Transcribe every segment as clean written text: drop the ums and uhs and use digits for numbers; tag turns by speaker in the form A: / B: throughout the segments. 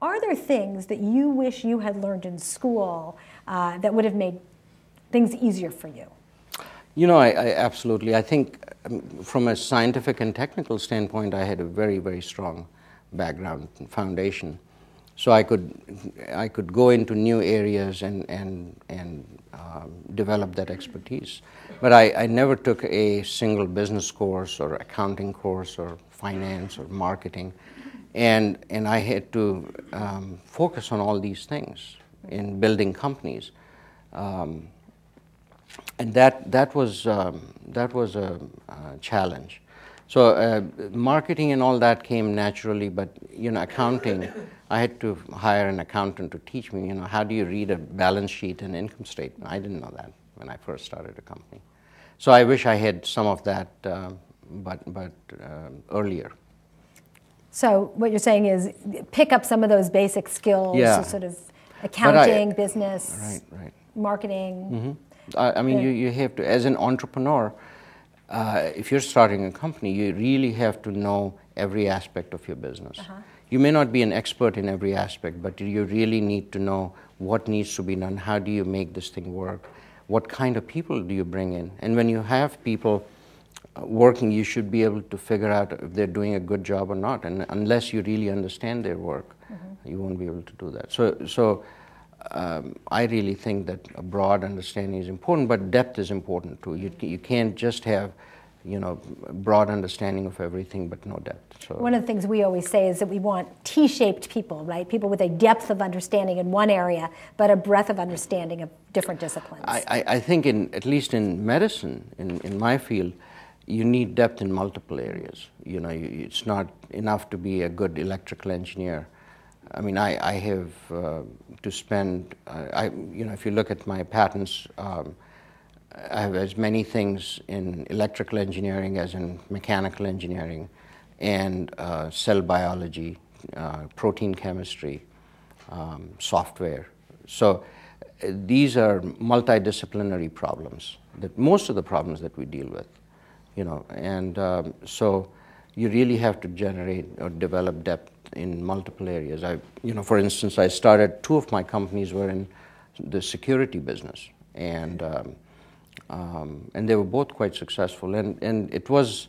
A: Are there things that you wish you had learned in school that would have made things easier for you?
B: You know, I absolutely. I think from a scientific and technical standpoint, I had a very, very strong background and foundation. So I could go into new areas and develop that expertise. But I never took a single business course or accounting course or finance or marketing. And I had to focus on all these things in building companies. And that was a challenge. So marketing and all that came naturally, but you know, accounting, I had to hire an accountant to teach me, you know, how do you read a balance sheet and income statement? I didn't know that when I first started a company. So I wish I had some of that, but earlier.
A: So what you're saying is pick up some of those basic skills,
B: Yeah.
A: sort of accounting, business,
B: right.
A: marketing.
B: Mm-hmm. I mean, you have to, as an entrepreneur, if you're starting a company, you really have to know every aspect of your business. You may not be an expert in every aspect, but you really need to know what needs to be done, how do you make this thing work, what kind of people do you bring in. And when you have people working, you should be able to figure out if they're doing a good job or not. And unless you really understand their work, you won't be able to do that. So I really think that a broad understanding is important, but depth is important too. You can't just have, you know, broad understanding of everything, but no depth. So
A: one of the things we always say is that we want T-shaped people, right? People with a depth of understanding in one area, but a breadth of understanding of different disciplines.
B: I think at least in medicine, in my field, you need depth in multiple areas. You know, it's not enough to be a good electrical engineer. I mean, I have to spend, you know, if you look at my patents, I have as many things in electrical engineering as in mechanical engineering and cell biology, protein chemistry, software. So these are multidisciplinary problems, that most of the problems that we deal with, you know, and so you really have to generate or develop depth in multiple areas. You know, for instance, I started, 2 of my companies were in the security business, and they were both quite successful. And it was,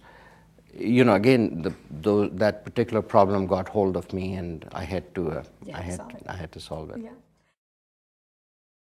B: you know, again, that particular problem got hold of me, and I had to, I had to solve it.
A: Yeah.